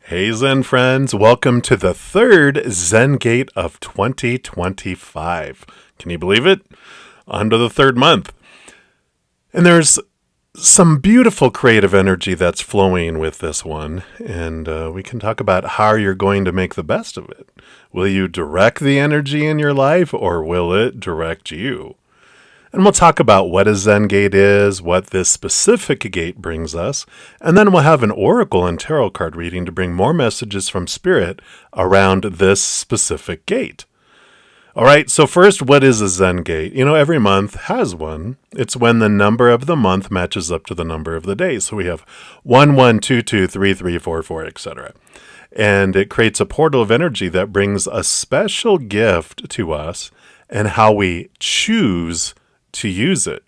Hey Zen friends, welcome to the third Zen Gate of 2025. Can you believe it? On to the third month. And there's some beautiful creative energy that's flowing with this one, and we can talk about how you're going to make the best of it. Will you direct the energy in your life, or will it direct you? And we'll talk about what a Zen Gate is, what this specific gate brings us, and then we'll have an oracle and tarot card reading to bring more messages from Spirit around this specific gate. All right, so first, what is a Zen Gate? You know, every month has one. It's when the number of the month matches up to the number of the days. So we have 1, 1, 2, 2, 3, 3, 4, 4, etc. And it creates a portal of energy that brings a special gift to us and how we choose to use it.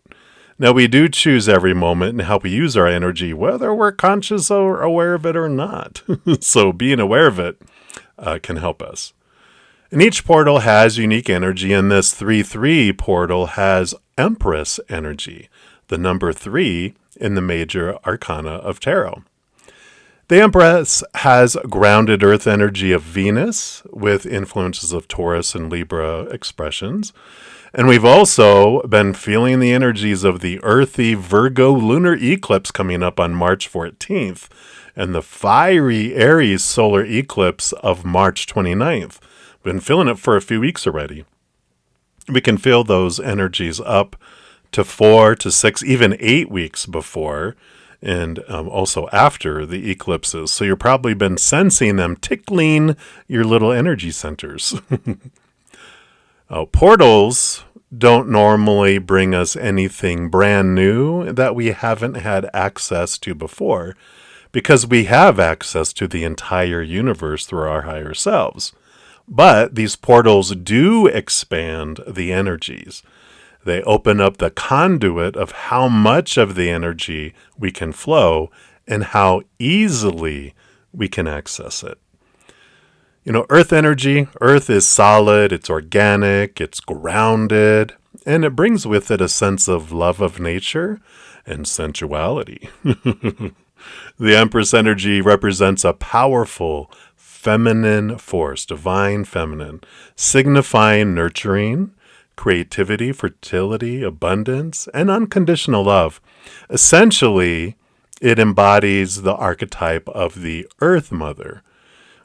Now, we do choose every moment and how we use our energy, whether we're conscious or aware of it or not. So being aware of it can help us. And each portal has unique energy, and this 3-3 portal has Empress energy, the number 3 in the major arcana of tarot. The Empress has grounded earth energy of Venus with influences of Taurus and Libra expressions. And we've also been feeling the energies of the earthy Virgo lunar eclipse coming up on March 14th and the fiery Aries solar eclipse of March 29th. Been feeling it for a few weeks already. We can feel those energies up to 4 to 6, even 8 weeks before, and also after the eclipses. So you've probably been sensing them tickling your little energy centers. Portals don't normally bring us anything brand new that we haven't had access to before, because we have access to the entire universe through our higher selves. But these portals do expand the energies. They open up the conduit of how much of the energy we can flow and how easily we can access it. You know, earth energy, earth is solid, it's organic, it's grounded, and it brings with it a sense of love of nature and sensuality. The Empress energy represents a powerful feminine force, divine feminine, signifying nurturing, creativity, fertility, abundance, and unconditional love. Essentially, it embodies the archetype of the Earth Mother,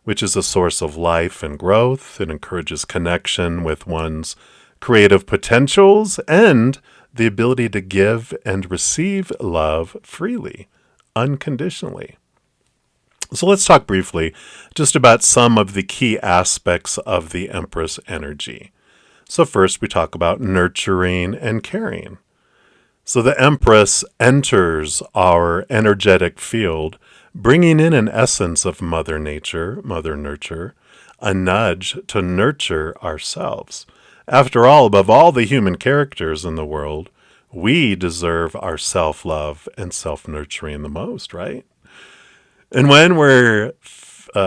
which is a source of life and growth. It encourages connection with one's creative potentials and the ability to give and receive love freely, unconditionally. So let's talk briefly just about some of the key aspects of the Empress energy. So first, we talk about nurturing and caring. So the Empress enters our energetic field, bringing in an essence of Mother Nature, Mother Nurture, a nudge to nurture ourselves. After all, above all the human characters in the world, we deserve our self-love and self-nurturing the most, right? And when we're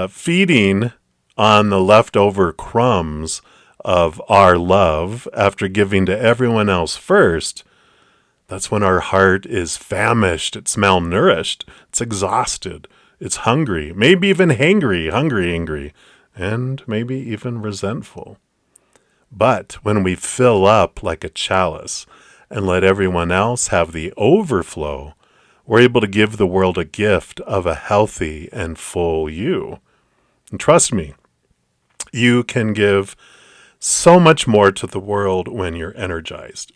feeding on the leftover crumbs of our love after giving to everyone else first, that's when our heart is famished, it's malnourished, it's exhausted, it's hungry, maybe even angry, and maybe even resentful. But when we fill up like a chalice and let everyone else have the overflow, we're able to give the world a gift of a healthy and full you. And trust me, you can give so much more to the world when you're energized.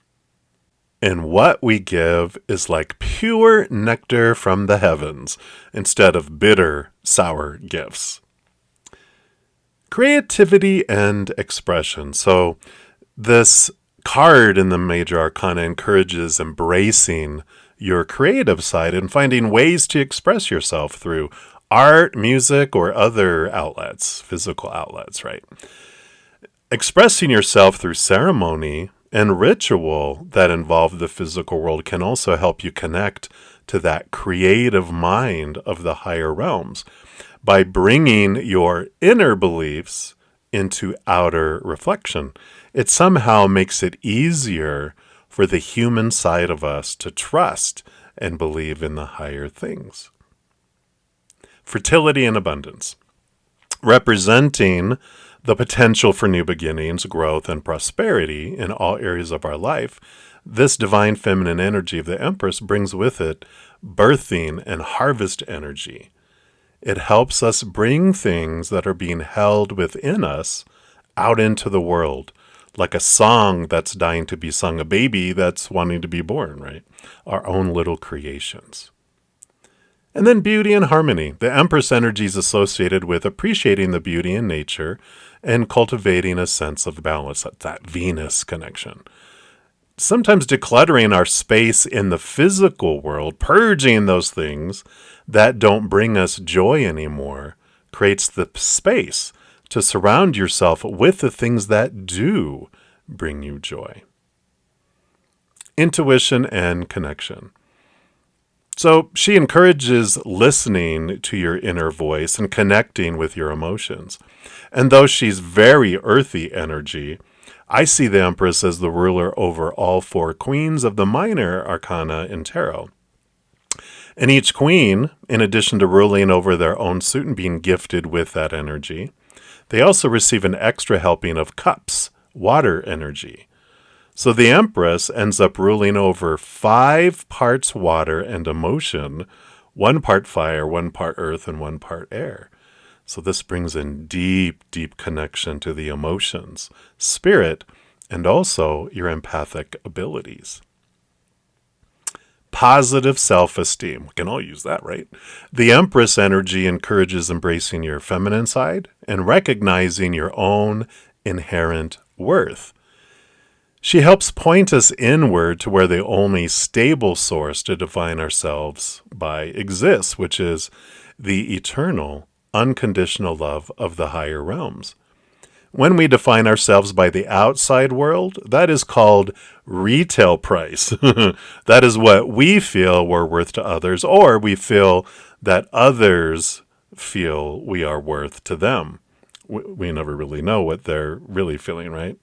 And what we give is like pure nectar from the heavens instead of bitter, sour gifts. Creativity and expression. So this card in the major arcana encourages embracing your creative side and finding ways to express yourself through art, music, or other outlets, physical outlets, right? Expressing yourself through ceremony and ritual that involve the physical world can also help you connect to that creative mind of the higher realms by bringing your inner beliefs into outer reflection. It somehow makes it easier for the human side of us to trust and believe in the higher things. Fertility and abundance. representing the potential for new beginnings, growth, and prosperity in all areas of our life. This divine feminine energy of the Empress brings with it birthing and harvest energy. It helps us bring things that are being held within us out into the world, like a song that's dying to be sung, a baby that's wanting to be born, right? Our own little creations. And then beauty and harmony. The Empress energy is associated with appreciating the beauty in nature and cultivating a sense of balance, that Venus connection. Sometimes decluttering our space in the physical world, purging those things that don't bring us joy anymore, creates the space to surround yourself with the things that do bring you joy. Intuition and connection. So she encourages listening to your inner voice and connecting with your emotions. And though she's very earthy energy, I see the Empress as the ruler over all four queens of the minor arcana in tarot. And each queen, in addition to ruling over their own suit and being gifted with that energy, they also receive an extra helping of cups, water energy. So the Empress ends up ruling over 5 parts water and emotion, 1 part fire, 1 part earth, and 1 part air. So this brings in deep, deep connection to the emotions, spirit, and also your empathic abilities. Positive self-esteem. We can all use that, right? The Empress energy encourages embracing your feminine side and recognizing your own inherent worth. She helps point us inward to where the only stable source to define ourselves by exists, which is the eternal, unconditional love of the higher realms. When we define ourselves by the outside world, that is called retail price. That is what we feel we're worth to others, or we feel that others feel we are worth to them. We never really know what they're really feeling, right?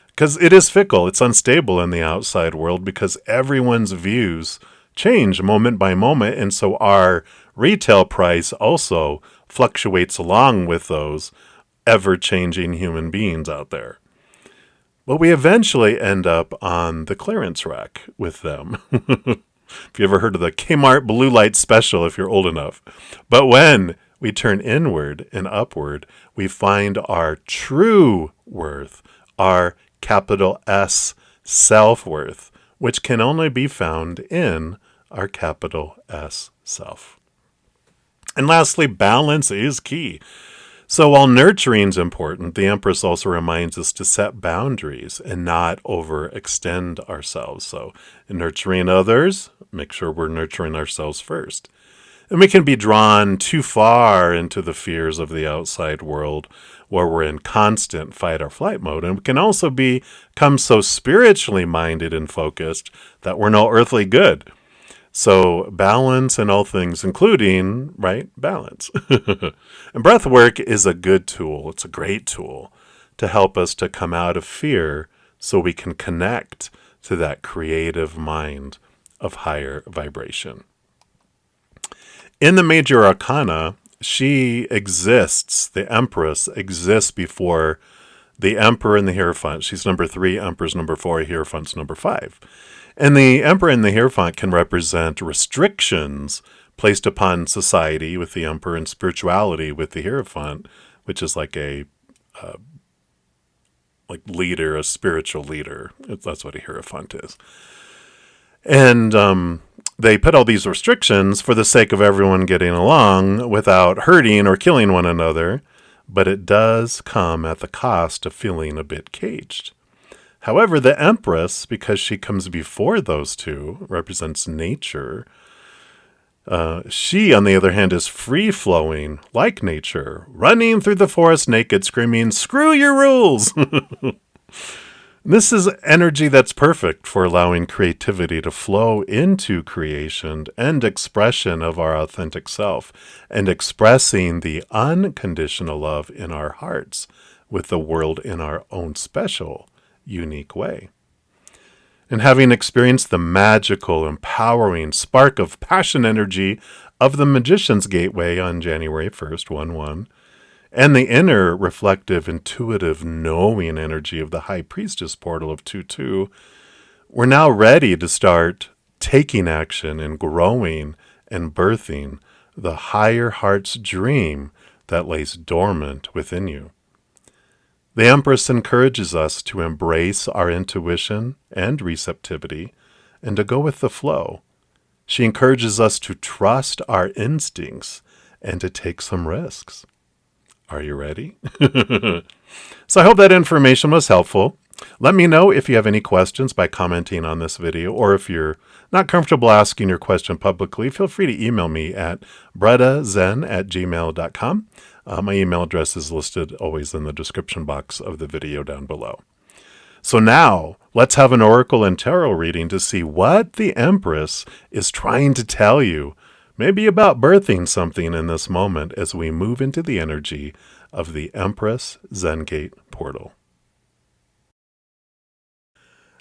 Because it is fickle, it's unstable in the outside world because everyone's views change moment by moment, and so our retail price also fluctuates along with those ever-changing human beings out there. But we eventually end up on the clearance rack with them. If you ever heard of the Kmart Blue Light Special, if you're old enough. But when we turn inward and upward, we find our true worth, our capital S self-worth, which can only be found in our capital S self. And lastly, balance is key. So while nurturing is important, the Empress also reminds us to set boundaries and not overextend ourselves. So in nurturing others, make sure we're nurturing ourselves first. And we can be drawn too far into the fears of the outside world where we're in constant fight or flight mode. And we can also become so spiritually minded and focused that we're no earthly good. So balance in all things, including, right, balance. And breath work is a good tool. It's a great tool to help us to come out of fear so we can connect to that creative mind of higher vibration. In the major arcana, she exists, the Empress exists before the Emperor and the Hierophant. She's number 3, Emperor's number 4, Hierophant's number 5. And the Emperor and the Hierophant can represent restrictions placed upon society with the Emperor and spirituality with the Hierophant, which is like a leader, a spiritual leader. That's what a Hierophant is. And they put all these restrictions for the sake of everyone getting along without hurting or killing one another, but it does come at the cost of feeling a bit caged. However, the Empress, because she comes before those two, represents nature. She, on the other hand, is free-flowing, like nature, running through the forest naked, screaming, "Screw your rules!" This is energy that's perfect for allowing creativity to flow into creation and expression of our authentic self, and expressing the unconditional love in our hearts with the world in our own special, unique way. And having experienced the magical, empowering spark of passion energy of the Magician's Gateway on January 1st, 1/1, and the inner reflective, intuitive, knowing energy of the High Priestess portal of 2-2, we're now ready to start taking action and growing and birthing the higher heart's dream that lays dormant within you. The Empress encourages us to embrace our intuition and receptivity and to go with the flow. She encourages us to trust our instincts and to take some risks. Are you ready? So I hope that information was helpful. Let me know if you have any questions by commenting on this video, or if you're not comfortable asking your question publicly, feel free to email me at brettazen@gmail.com. My email address is listed always in the description box of the video down below. So now, let's have an oracle and tarot reading to see what the Empress is trying to tell you, maybe about birthing something in this moment as we move into the energy of the Empress Zen Gate portal.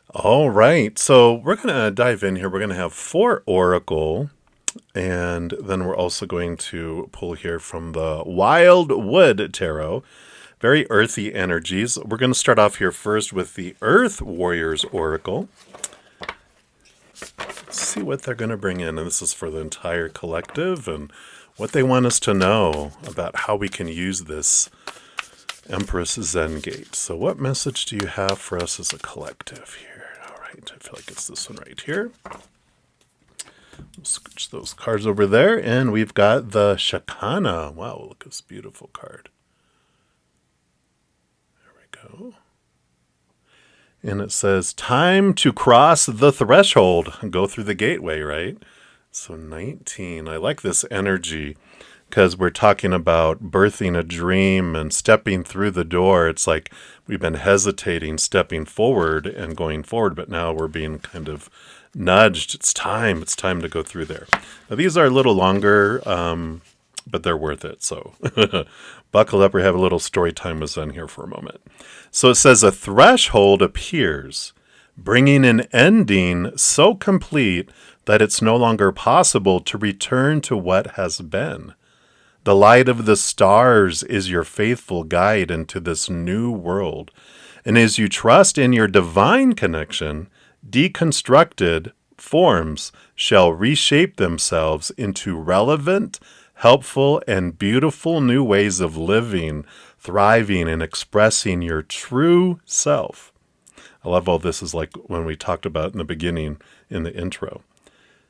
All right, so we're going to dive in here. We're going to have 4 oracle, and then we're also going to pull here from the Wildwood Tarot. Very earthy energies. We're going to start off here first with the Earth Warriors Oracle. Let's see what they're going to bring in. And this is for the entire collective and what they want us to know about how we can use this Empress Zen Gate. So what message do you have for us as a collective here? All right, I feel like it's this one right here. We'll scooch those cards over there. And we've got the Shakana. Wow, look at this beautiful card. Go. And it says, time to cross the threshold. Go through the gateway, right? So 19. I like this energy because we're talking about birthing a dream and stepping through the door. It's like we've been hesitating, stepping forward and going forward, but now we're being kind of nudged. It's time to go through there. Now, these are a little longer, but they're worth it. So buckle up or have a little story time with Zen here for a moment. So it says, a threshold appears, bringing an ending so complete that it's no longer possible to return to what has been. The light of the stars is your faithful guide into this new world. And as you trust in your divine connection, deconstructed forms shall reshape themselves into relevant, helpful, and beautiful new ways of living, thriving, and expressing your true self. I love all this is like when we talked about in the beginning in the intro.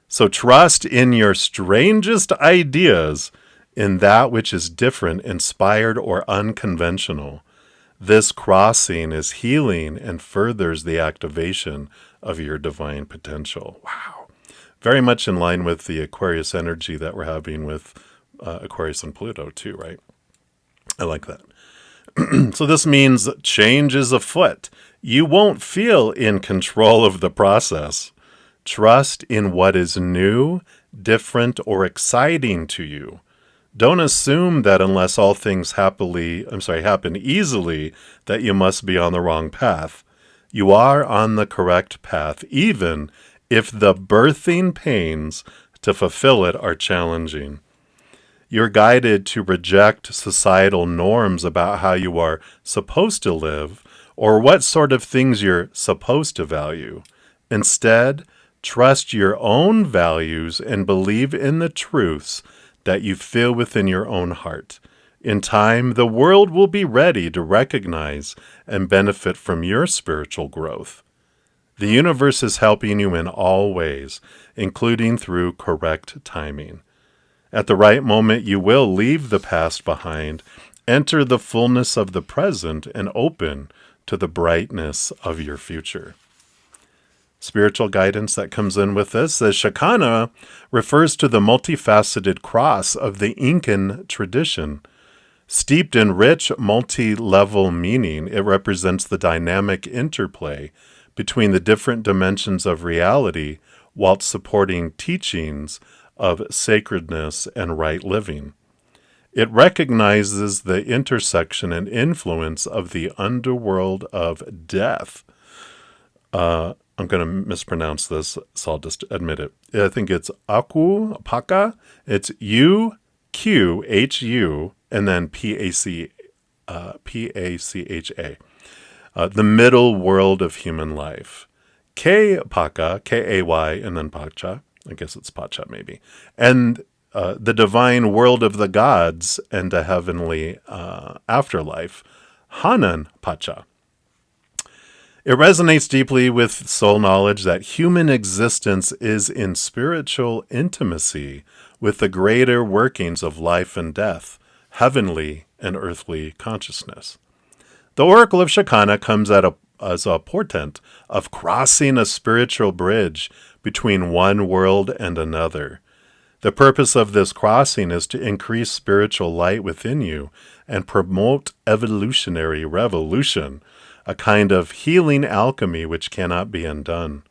So trust in your strangest ideas, in that which is different, inspired, or unconventional. This crossing is healing and furthers the activation of your divine potential. Wow. Very much in line with the Aquarius energy that we're having with Aquarius and Pluto too, right? I like that. So this means change is afoot. You won't feel in control of the process. Trust in what is new, different, or exciting to you. Don't assume that unless all things happen easily, that you must be on the wrong path. You are on the correct path, even if the birthing pains to fulfill it are challenging. You're guided to reject societal norms about how you are supposed to live or what sort of things you're supposed to value. Instead, trust your own values and believe in the truths that you feel within your own heart. In time, the world will be ready to recognize and benefit from your spiritual growth. The universe is helping you in all ways, including through correct timing. At the right moment, you will leave the past behind, enter the fullness of the present, and open to the brightness of your future. Spiritual guidance that comes in with this says Shakana refers to the multifaceted cross of the Incan tradition. Steeped in rich, multi-level meaning, it represents the dynamic interplay between the different dimensions of reality while supporting teachings of sacredness and right living. It recognizes the intersection and influence of the underworld of death. I'm going to mispronounce this, so I'll just admit it. I think it's Aku, Paka. It's UQHU, and then PACA. Pacha, the middle world of human life. Paka, Kay, and then Pacha. I guess it's Pacha maybe. And the divine world of the gods and a heavenly afterlife, Hanan Pacha. It resonates deeply with soul knowledge that human existence is in spiritual intimacy with the greater workings of life and death, heavenly and earthly consciousness. The Oracle of Shakana comes as a portent of crossing a spiritual bridge between one world and another. The purpose of this crossing is to increase spiritual light within you and promote evolutionary revolution, a kind of healing alchemy which cannot be undone.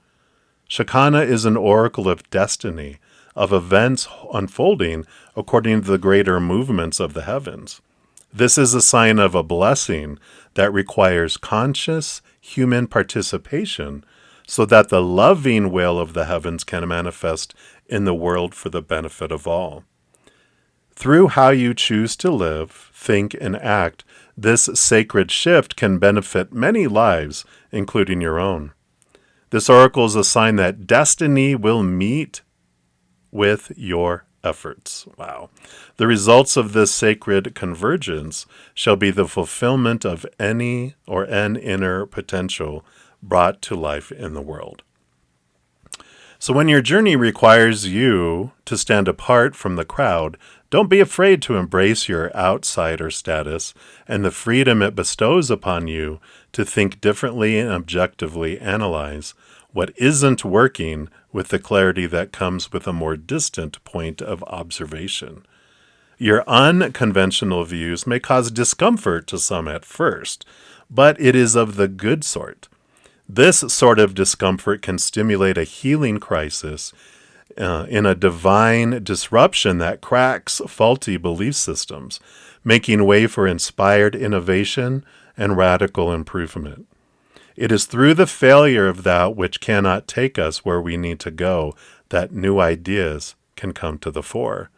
Shakana is an oracle of destiny, of events unfolding according to the greater movements of the heavens. This is a sign of a blessing that requires conscious human participation so that the loving will of the heavens can manifest in the world for the benefit of all. Through how you choose to live, think, and act, this sacred shift can benefit many lives, including your own. This oracle is a sign that destiny will meet with your efforts. Wow. The results of this sacred convergence shall be the fulfillment of any or an inner potential brought to life in the world. So when your journey requires you to stand apart from the crowd, don't be afraid to embrace your outsider status and the freedom it bestows upon you to think differently and objectively analyze what isn't working with the clarity that comes with a more distant point of observation. Your unconventional views may cause discomfort to some at first, but it is of the good sort. This sort of discomfort can stimulate a healing crisis in a divine disruption that cracks faulty belief systems, making way for inspired innovation and radical improvement. It is through the failure of that which cannot take us where we need to go that new ideas can come to the fore.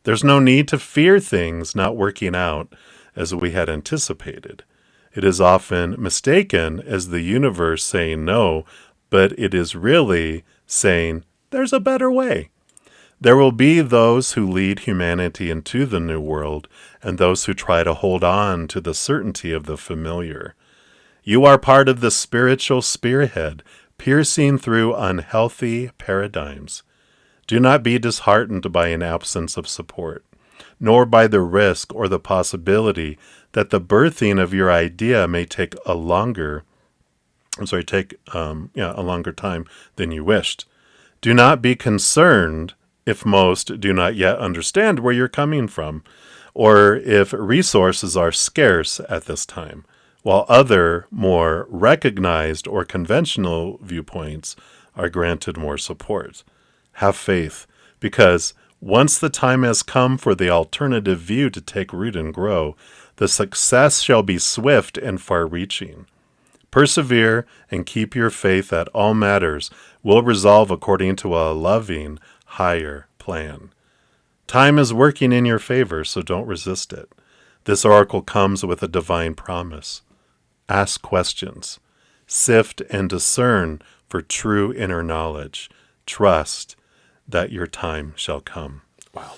There's no need to fear things not working out as we had anticipated. It is often mistaken as the universe saying no, but it is really saying there's a better way. There will be those who lead humanity into the new world and those who try to hold on to the certainty of the familiar. You are part of the spiritual spearhead, piercing through unhealthy paradigms. Do not be disheartened by an absence of support, nor by the risk or the possibility that the birthing of your idea may take a longer time than you wished. Do not be concerned if most do not yet understand where you're coming from, or if resources are scarce at this time, while other, more recognized or conventional viewpoints are granted more support. Have faith, because once the time has come for the alternative view to take root and grow, the success shall be swift and far-reaching. Persevere and keep your faith that all matters will resolve according to a loving, higher plan. Time is working in your favor, so don't resist it. This oracle comes with a divine promise. Ask questions. Sift and discern for true inner knowledge. Trust that your time shall come. Wow.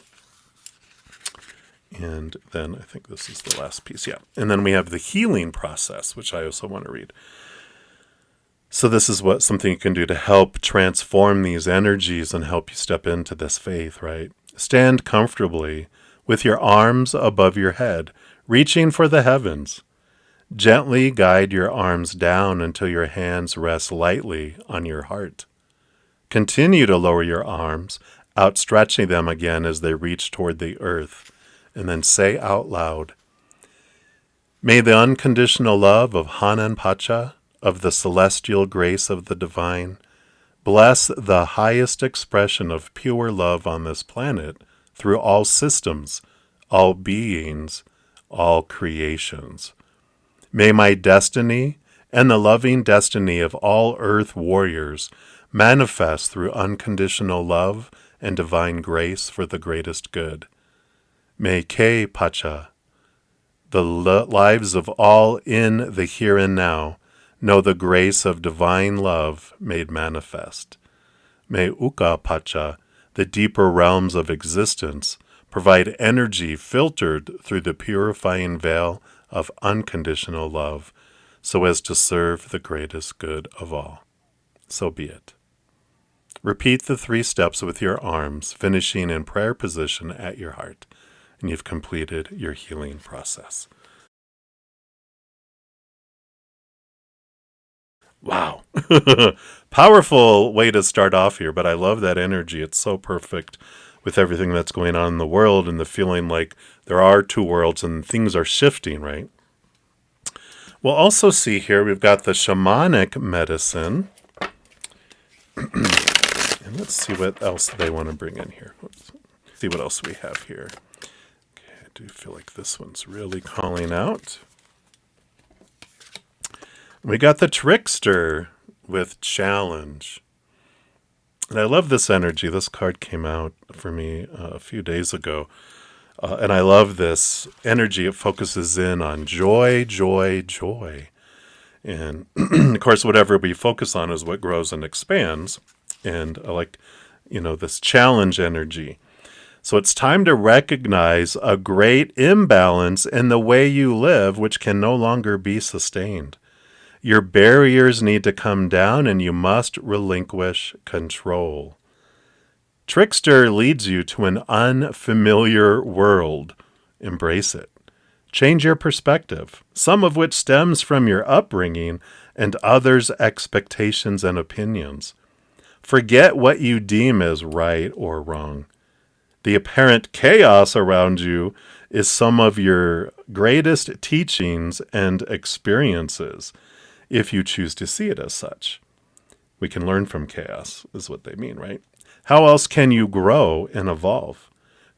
And then I think this is the last piece. Yeah. And then we have the healing process, which I also want to read. So this is something you can do to help transform these energies and help you step into this faith, right? Stand comfortably with your arms above your head, reaching for the heavens. Gently guide your arms down until your hands rest lightly on your heart. Continue to lower your arms, outstretching them again as they reach toward the earth, and then say out loud, "May the unconditional love of Hanan Pacha, of the celestial grace of the divine, bless the highest expression of pure love on this planet through all systems, all beings, all creations. May my destiny and the loving destiny of all earth warriors manifest through unconditional love and divine grace for the greatest good. May K Pacha the lives of all in the here and now know the grace of divine love made manifest. May Uka Pacha, the deeper realms of existence, provide energy filtered through the purifying veil of unconditional love, so as to serve the greatest good of all. So be it. Repeat the 3 steps with your arms, finishing in prayer position at your heart, and you've completed your healing process. Wow. Powerful way to start off here, but I love that energy. It's so perfect with everything that's going on in the world and the feeling like there are 2 worlds and things are shifting, right? We'll also see here we've got the shamanic medicine. And let's see what else they want to bring in here. Let's see what else we have here. Okay, I do feel like this one's really calling out. We got the trickster with challenge. And I love this energy. This card came out for me a few days ago. And I love this energy. It focuses in on joy, joy, joy. And of course, whatever we focus on is what grows and expands. And I like, this challenge energy. So it's time to recognize a great imbalance in the way you live, which can no longer be sustained. Your barriers need to come down and you must relinquish control. Trickster leads you to an unfamiliar world. Embrace it. Change your perspective, some of which stems from your upbringing and others' expectations and opinions. Forget what you deem as right or wrong. The apparent chaos around you is some of your greatest teachings and experiences, if you choose to see it as such. We can learn from chaos, is what they mean, right? How else can you grow and evolve?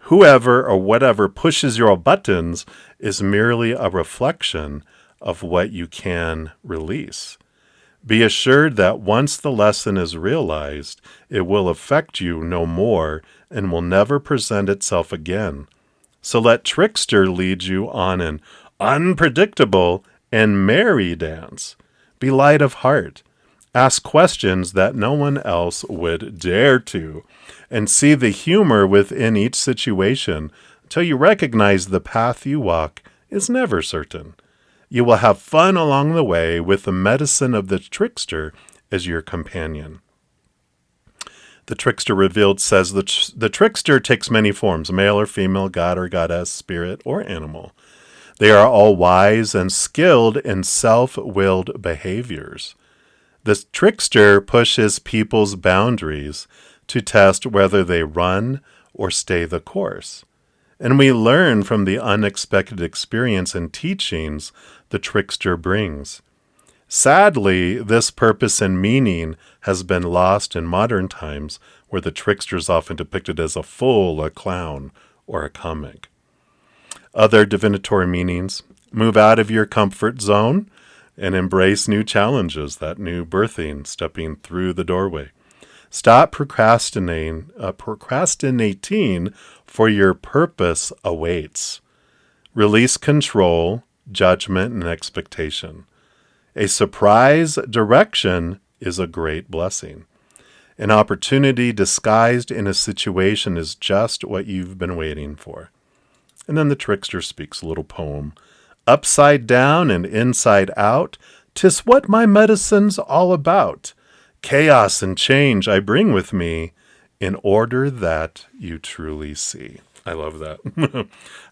Whoever or whatever pushes your buttons is merely a reflection of what you can release. Be assured that once the lesson is realized, it will affect you no more and will never present itself again. So let Trickster lead you on an unpredictable and merry dance. Be light of heart. Ask questions that no one else would dare to, and see the humor within each situation until you recognize the path you walk is never certain. You will have fun along the way with the medicine of the trickster as your companion. The Trickster Revealed says the trickster takes many forms, male or female, god or goddess, spirit or animal. They are all wise and skilled in self-willed behaviors. The trickster pushes people's boundaries to test whether they run or stay the course. And we learn from the unexpected experience and teachings the trickster brings. Sadly, this purpose and meaning has been lost in modern times, where the trickster is often depicted as a fool, a clown, or a comic. Other divinatory meanings: move out of your comfort zone and embrace new challenges, that new birthing, stepping through the doorway. Stop procrastinating, for your purpose awaits. Release control, judgment, and expectation. A surprise direction is a great blessing. An opportunity disguised in a situation is just what you've been waiting for. And then the trickster speaks a little poem. Upside down and inside out, 'tis what my medicine's all about. Chaos and change I bring with me in order that you truly see. I love that.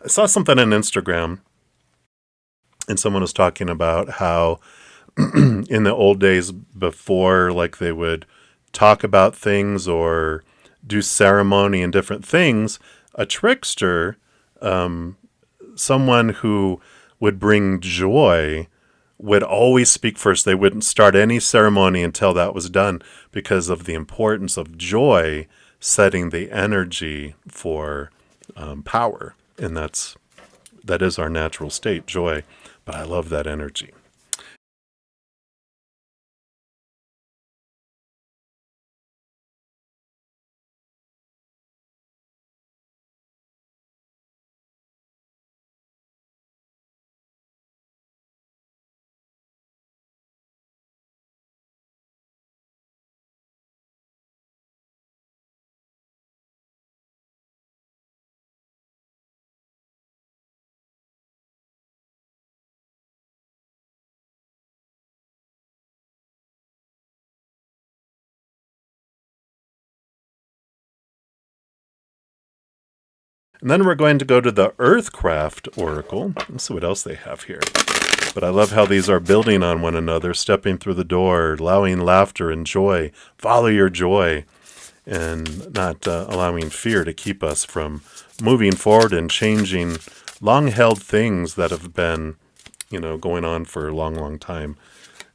I saw something on Instagram, and someone was talking about how in the old days before, like, they would talk about things or do ceremony and different things, a trickster, someone who would bring joy, would always speak first. They wouldn't start any ceremony until that was done, because of the importance of joy setting the energy for power. And that is our natural state, joy. But I love that energy. And then we're going to go to the Earthcraft Oracle. Let's see what else they have here. But I love how these are building on one another, stepping through the door, allowing laughter and joy. Follow your joy, and not allowing fear to keep us from moving forward and changing long-held things that have been, going on for a long, long time.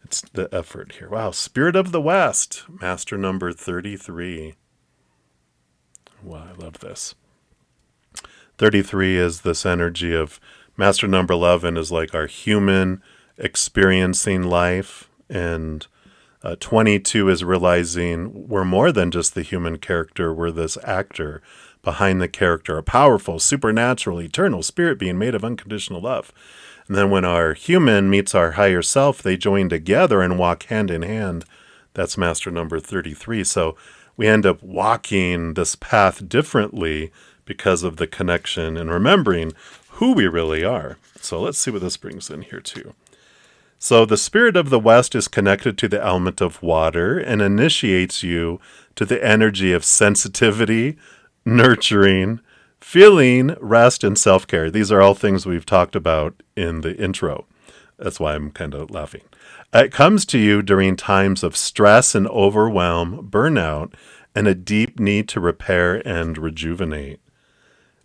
It's the effort here. Wow, Spirit of the West, Master number 33. Wow, I love this. 33 is this energy of Master number 11 is like our human experiencing life, and 22 is realizing we're more than just the human character. We're this actor behind the character, a powerful, supernatural, eternal spirit being made of unconditional love. And then when our human meets our higher self, they join together and walk hand in hand. That's Master number 33. So we end up walking this path differently because of the connection and remembering who we really are. So let's see what this brings in here too. So the Spirit of the West is connected to the element of water and initiates you to the energy of sensitivity, nurturing, feeling, rest, and self-care. These are all things we've talked about in the intro. That's why I'm kind of laughing. It comes to you during times of stress and overwhelm, burnout, and a deep need to repair and rejuvenate.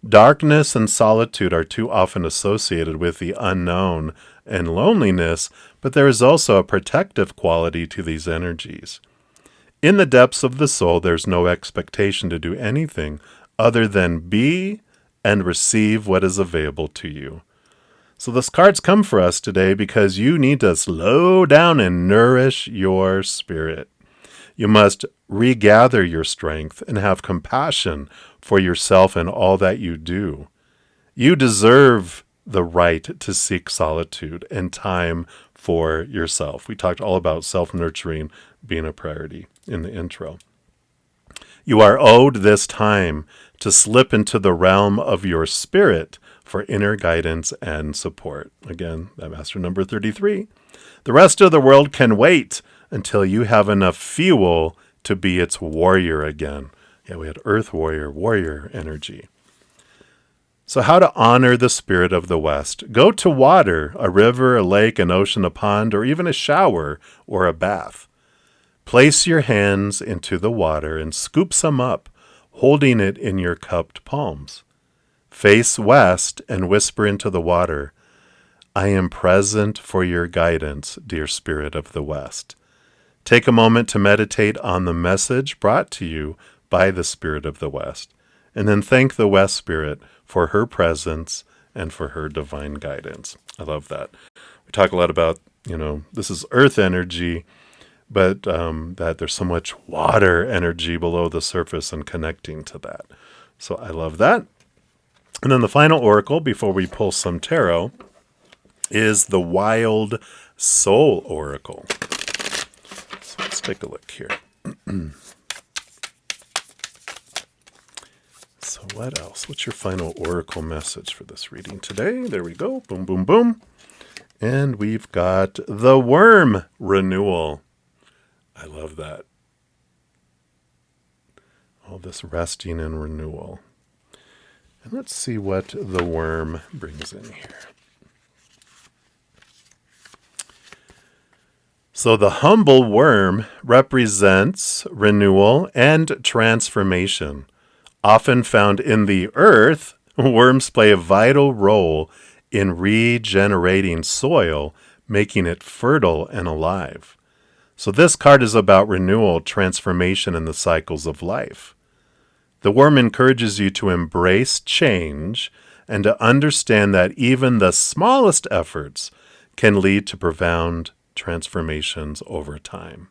Darkness and solitude are too often associated with the unknown and loneliness, but there is also a protective quality to these energies. In the depths of the soul, there's no expectation to do anything other than be and receive what is available to you. So this card's come for us today because you need to slow down and nourish your spirit. You must regather your strength and have compassion for yourself and all that you do. You deserve the right to seek solitude and time for yourself. We talked all about self-nurturing being a priority in the intro. You are owed this time to slip into the realm of your spirit for inner guidance and support. Again, that Master number 33. The rest of the world can wait until you have enough fuel to be its warrior again. Yeah, we had Earth warrior energy. So how to honor the Spirit of the West? Go to water, a river, a lake, an ocean, a pond, or even a shower or a bath. Place your hands into the water and scoop some up, holding it in your cupped palms. Face west and whisper into the water, I am present for your guidance, dear Spirit of the West. Take a moment to meditate on the message brought to you by the Spirit of the West, and then thank the West Spirit for her presence and for her divine guidance. I love that. We talk a lot about, this is earth energy, but that there's so much water energy below the surface and connecting to that. So I love that. And then the final oracle before we pull some tarot is the Wild Soul Oracle. So let's take a look here. So what else? What's your final oracle message for this reading today? There we go. Boom, boom, boom. And we've got the Worm Renewal. I love that. All this resting and renewal. And let's see what the worm brings in here. So the humble worm represents renewal and transformation. Often found in the earth, worms play a vital role in regenerating soil, making it fertile and alive. So this card is about renewal, transformation, and the cycles of life. The worm encourages you to embrace change and to understand that even the smallest efforts can lead to profound transformations over time.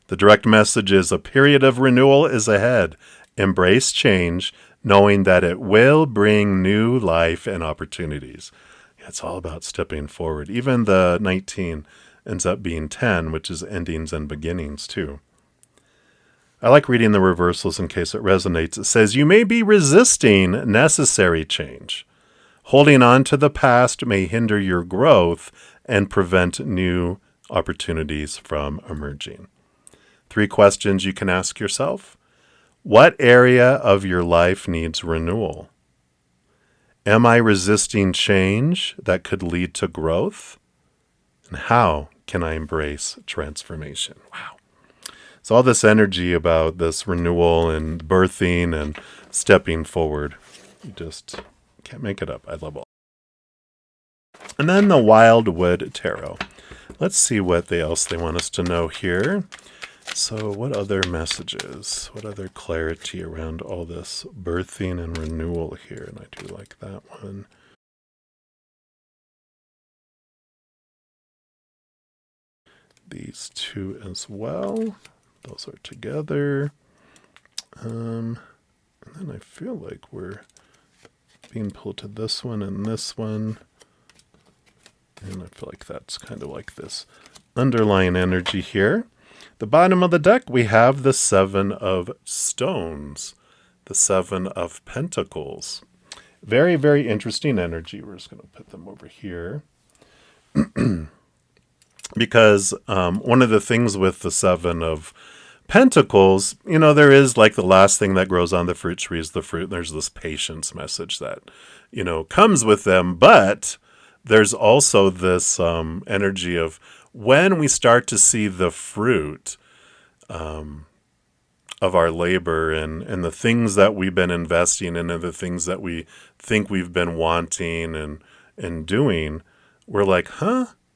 The direct message is a period of renewal is ahead. Embrace change, knowing that it will bring new life and opportunities. It's all about stepping forward. Even the 19 ends up being 10, which is endings and beginnings too. I like reading the reversals in case it resonates. It says, you may be resisting necessary change. Holding on to the past may hinder your growth and prevent new opportunities from emerging. 3 questions you can ask yourself. What area of your life needs renewal? Am I resisting change that could lead to growth? And how can I embrace transformation? Wow. So all this energy about this renewal and birthing and stepping forward. You just can't make it up. I love all. And then the Wildwood Tarot. Let's see what else they want us to know here. So what other messages? What other clarity around all this birthing and renewal here? And I do like that one. These two as well. Those are together. And then I feel like we're being pulled to this one and this one. And I feel like that's kind of like this underlying energy here. The bottom of the deck, we have the Seven of Stones, the Seven of Pentacles. Very, very interesting energy. We're just going to put them over here. Because one of the things with the Seven of Pentacles, there is like the last thing that grows on the fruit tree is the fruit. There's this patience message that, comes with them. But there's also this energy of when we start to see the fruit of our labor and the things that we've been investing in and the things that we think we've been wanting and doing, we're like,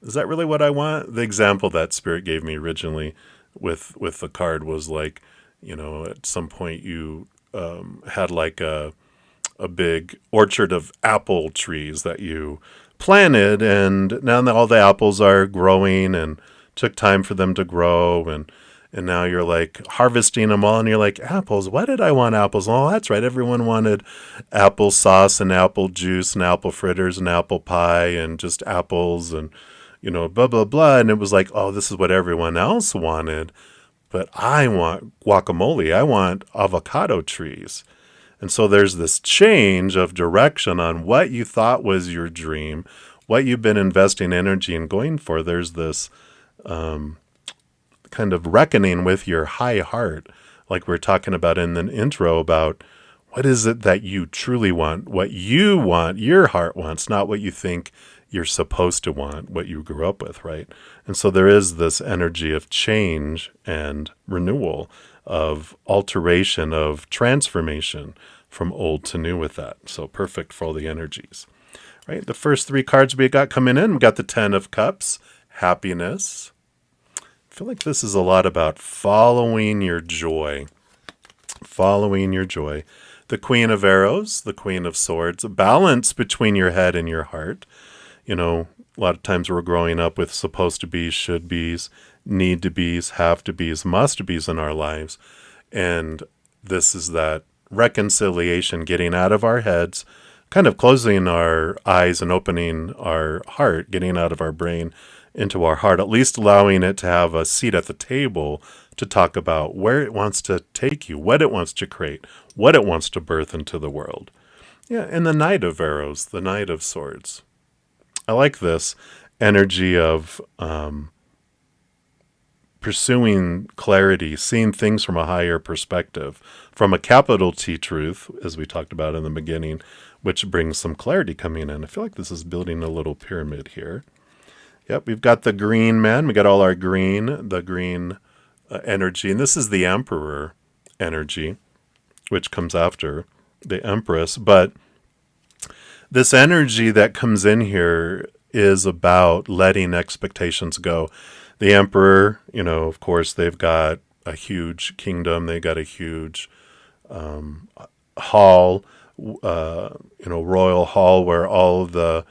is that really what I want? The example that Spirit gave me originally with the card was like, at some point you had like a big orchard of apple trees that you planted, and now all the apples are growing and took time for them to grow, and now you're like harvesting them all, and you're like, apples, why did I want apples? Oh, that's right, everyone wanted apple sauce and apple juice and apple fritters and apple pie and just apples and blah blah blah, and it was like, oh, this is what everyone else wanted, but I want guacamole, I want avocado trees. And so there's this change of direction on what you thought was your dream, what you've been investing energy in going for. There's this kind of reckoning with your high heart, like we're talking about in the intro about what is it that you truly want, what you want, your heart wants, not what you think you're supposed to want, what you grew up with, right? And so there is this energy of change and renewal, of alteration, of transformation from old to new with that. So perfect for all the energies, right? The first three cards we got coming in, we got the Ten of Cups, happiness. I feel like this is a lot about following your joy. Following your joy. The Queen of Arrows, the Queen of Swords, a balance between your head and your heart. A lot of times we're growing up with supposed to be's, should be's, need to be's, have to be's, must be's in our lives. And this is that reconciliation, getting out of our heads, kind of closing our eyes and opening our heart, getting out of our brain into our heart, at least allowing it to have a seat at the table to talk about where it wants to take you, what it wants to create, what it wants to birth into the world. Yeah, and the Knight of Arrows, the Knight of Swords. I like this energy of pursuing clarity, seeing things from a higher perspective, from a capital T truth, as we talked about in the beginning, which brings some clarity coming in. I feel like this is building a little pyramid here. Yep, we've got the green man. We got all our green, the green energy. And this is the Emperor energy, which comes after the Empress. But this energy that comes in here is about letting expectations go. The Emperor, of course, they've got a huge kingdom. They got a huge hall, royal hall, where all of the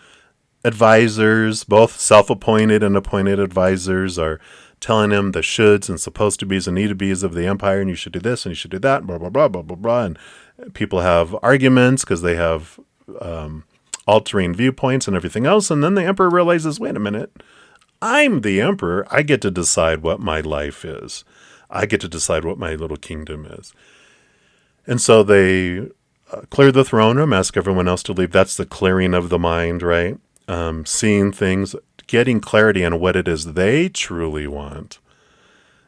advisors, both self-appointed and appointed advisors, are telling him the shoulds and supposed to be's and need to be's of the empire, and you should do this and you should do that, blah, blah, blah, blah, blah, blah. And people have arguments because they have altering viewpoints and everything else. And then the emperor realizes, wait a minute, I'm the emperor. I get to decide what my life is. I get to decide what my little kingdom is. And so they clear the throne room, ask everyone else to leave. That's the clearing of the mind, right? Seeing things, getting clarity on what it is they truly want,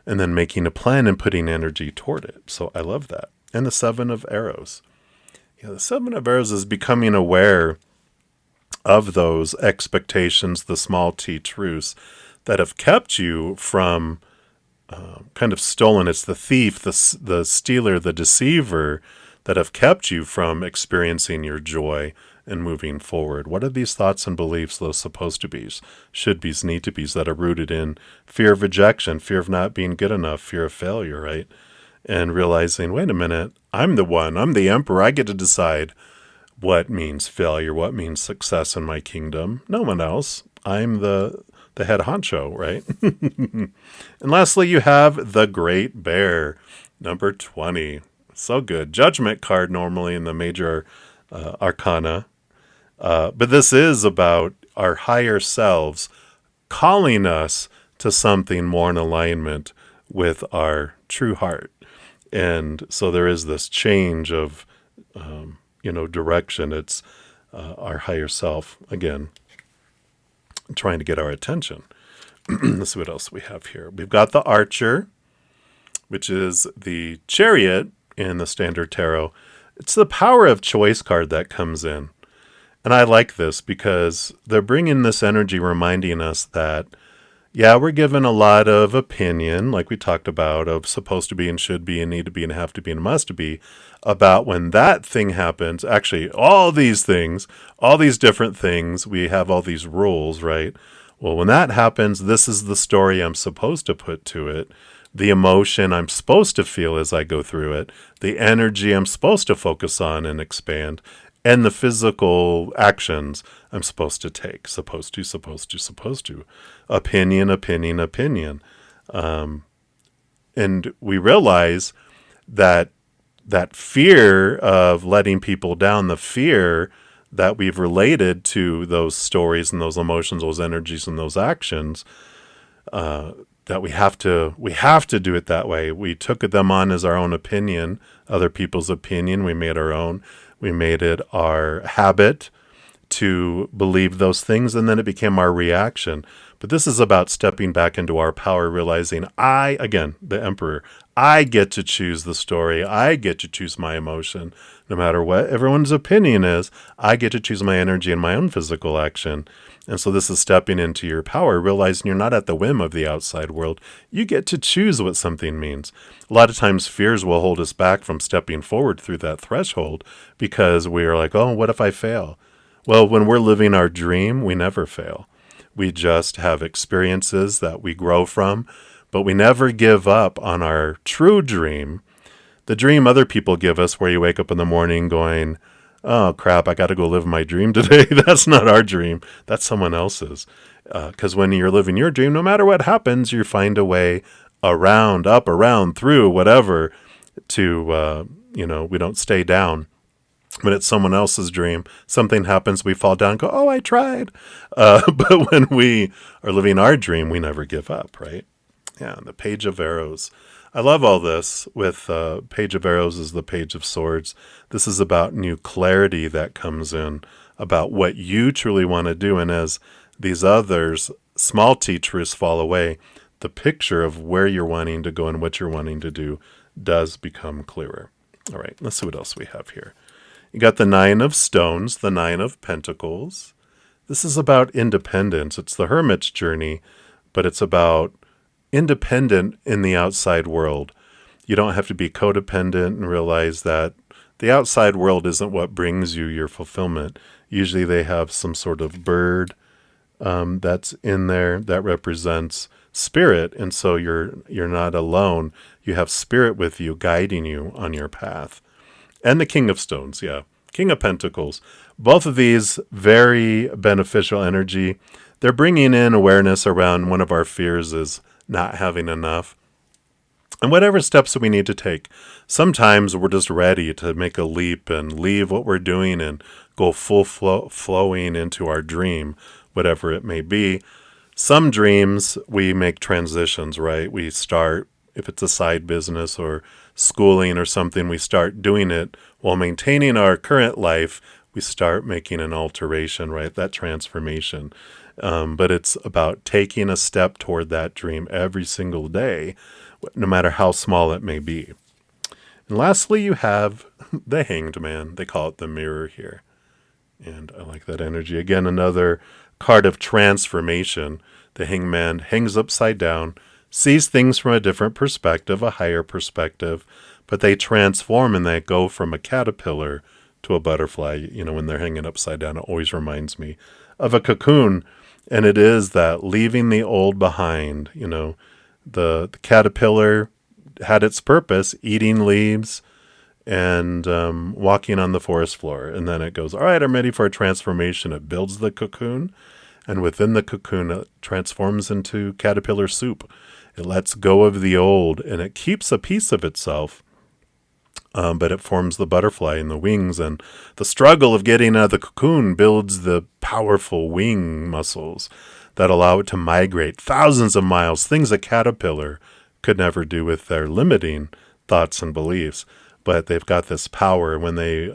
and then making a plan and putting energy toward it. So I love that. And the Seven of Arrows. Yeah, the Seven of Arrows is becoming aware of those expectations, the small t truths that have kept you from kind of stolen. It's the thief, the stealer, the deceiver that have kept you from experiencing your joy and moving forward. What are these thoughts and beliefs, those supposed to be's, should be's, need to be's, that are rooted in fear of rejection, fear of not being good enough, fear of failure, right? And realizing, wait a minute, I'm the one, I'm the emperor, I get to decide what means failure, what means success in my kingdom. No one else. I'm the head honcho, right? And lastly, you have the Great Bear, number 20. So good. Judgment card normally in the major arcana. But this is about our higher selves calling us to something more in alignment with our true heart. And so there is this change of, direction. It's our higher self, again, trying to get our attention. Let's see what else we have here. We've got the Archer, which is the Chariot in the Standard Tarot. It's the power of choice card that comes in. And I like this because they're bringing this energy reminding us that, yeah, we're given a lot of opinion, like we talked about, of supposed to be and should be and need to be and have to be and must be, about when that thing happens. Actually, all these things, all these different things, we have all these rules, right? Well, when that happens, this is the story I'm supposed to put to it, the emotion I'm supposed to feel as I go through it, the energy I'm supposed to focus on and expand, and the physical actions I'm supposed to take. Supposed to. Opinion. And we realize that fear of letting people down, the fear that we've related to those stories and those emotions, those energies and those actions, that we have to do it that way. We took them on as our own opinion, other people's opinion. We made our own. We made it our habit to believe those things, and then it became our reaction. But this is about stepping back into our power, realizing again, the Emperor, I get to choose the story. I get to choose my emotion. No matter what everyone's opinion is, I get to choose my energy and my own physical action. And so this is stepping into your power, realizing you're not at the whim of the outside world. You get to choose what something means. A lot of times fears will hold us back from stepping forward through that threshold because we are like, oh, what if I fail? Well, when we're living our dream, we never fail. We just have experiences that we grow from, but we never give up on our true dream. The dream other people give us where you wake up in the morning going, oh, crap, I got to go live my dream today. That's not our dream. That's someone else's. Because when you're living your dream, no matter what happens, you find a way around, up, around, through, whatever, to, we don't stay down. When it's someone else's dream, something happens, we fall down and go, oh, I tried. But when we are living our dream, we never give up, right? Yeah, the Page of Arrows. I love all this with Page of Arrows is the Page of Swords. This is about new clarity that comes in about what you truly want to do. And as these others, small teachers fall away, the picture of where you're wanting to go and what you're wanting to do does become clearer. All right, let's see what else we have here. You got the Nine of Stones, the Nine of Pentacles. This is about independence. It's the hermit's journey, but it's about independent in the outside world. You don't have to be codependent and realize that the outside world isn't what brings you your fulfillment. Usually they have some sort of bird that's in there that represents spirit, and so you're not alone. You have spirit with you, guiding you on your path. And the King of Stones, yeah. King of Pentacles. Both of these, very beneficial energy. They're bringing in awareness around one of our fears is not having enough. And whatever steps we need to take. Sometimes we're just ready to make a leap and leave what we're doing and go full flowing into our dream, whatever it may be. Some dreams, we make transitions, right? We start, if it's a side business or schooling or something, we start doing it while maintaining our current life. We start making an alteration, right? That transformation. But it's about taking a step toward that dream every single day, no matter how small it may be. And lastly, you have the Hanged Man. They call it the mirror here. And I like that energy. Again, another card of transformation. The Hanged Man hangs upside down, sees things from a different perspective, a higher perspective, but they transform and they go from a caterpillar to a butterfly. You know, when they're hanging upside down, it always reminds me of a cocoon. And it is that leaving the old behind. You know, the caterpillar had its purpose, eating leaves and walking on the forest floor. And then it goes, all right, I'm ready for a transformation. It builds the cocoon. And within the cocoon, it transforms into caterpillar soup. It lets go of the old and it keeps a piece of itself. But it forms the butterfly and the wings. And the struggle of getting out of the cocoon builds the powerful wing muscles that allow it to migrate thousands of miles, things a caterpillar could never do with their limiting thoughts and beliefs. But they've got this power. When they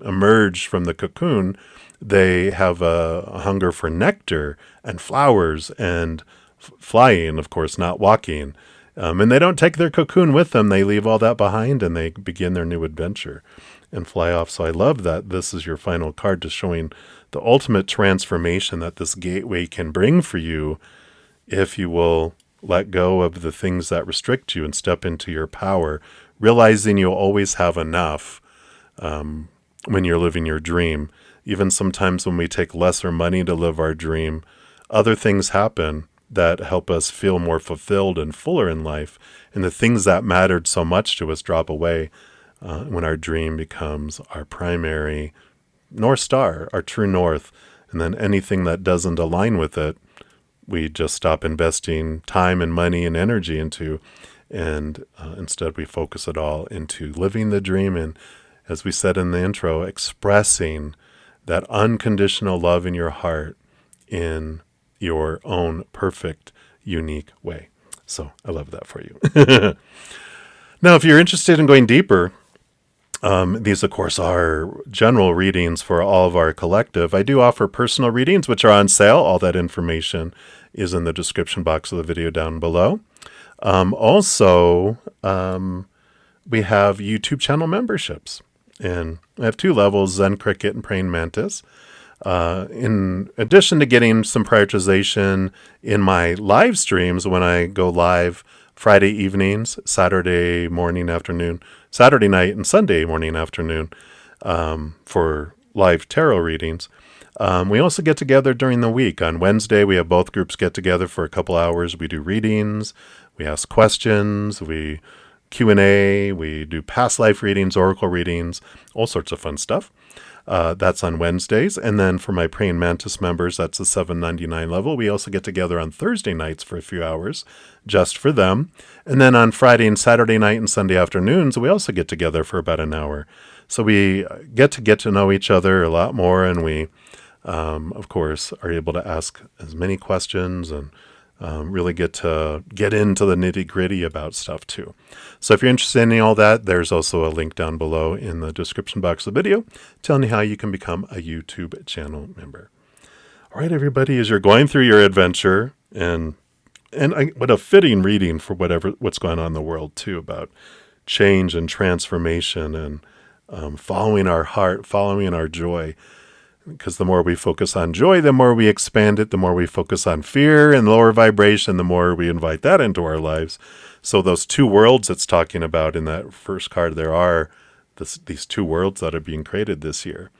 emerge from the cocoon, they have a hunger for nectar and flowers and flying, of course, not walking. And they don't take their cocoon with them. They leave all that behind and they begin their new adventure and fly off. So I love that this is your final card, to showing the ultimate transformation that this gateway can bring for you if you will let go of the things that restrict you and step into your power, realizing you'll always have enough when you're living your dream. Even sometimes when we take lesser money to live our dream, other things happen that help us feel more fulfilled and fuller in life. And the things that mattered so much to us drop away when our dream becomes our primary North Star, our true north. And then anything that doesn't align with it, we just stop investing time and money and energy into. And instead we focus it all into living the dream. And as we said in the intro, expressing that unconditional love in your heart in your own perfect, unique way. So I love that for you. Now, if you're interested in going deeper, these, of course, are general readings for all of our collective. I do offer personal readings, which are on sale. All that information is in the description box of the video down below. Also, we have YouTube channel memberships. And I have 2 levels, Zen Cricket and Praying Mantis. In addition to getting some prioritization in my live streams when I go live Friday evenings, Saturday morning, afternoon, Saturday night, and Sunday morning, afternoon for live tarot readings. We also get together during the week. On Wednesday, we have both groups get together for a couple hours. We do readings, we ask questions, we Q&A, we do past life readings, oracle readings, all sorts of fun stuff. That's on Wednesdays. And then for my Praying Mantis members, that's the $7.99 level. We also get together on Thursday nights for a few hours just for them. And then on Friday and Saturday night and Sunday afternoons, we also get together for about an hour. So we get to know each other a lot more. And we, of course, are able to ask as many questions and really get into the nitty-gritty about stuff too. So if you're interested in all that, there's also a link down below in the description box of the video telling you how you can become a YouTube channel member. All right, everybody, as you're going through your adventure, and what a fitting reading for what's going on in the world too, about change and transformation and following our heart, following our joy. Because the more we focus on joy, the more we expand it. The more we focus on fear and lower vibration, the more we invite that into our lives. So those 2 worlds it's talking about in that first card, there are these 2 worlds that are being created this year.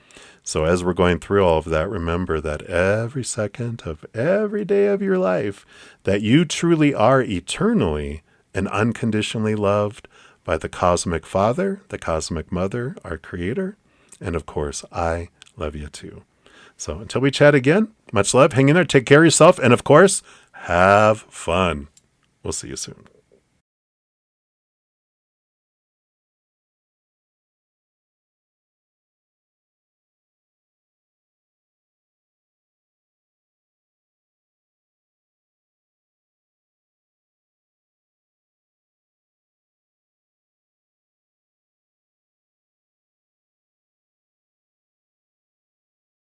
So as we're going through all of that, remember that every second of every day of your life, that you truly are eternally and unconditionally loved by the Cosmic Father, the Cosmic Mother, our Creator, and of course, I love you too. So until we chat again, much love. Hang in there. Take care of yourself. And of course, have fun. We'll see you soon.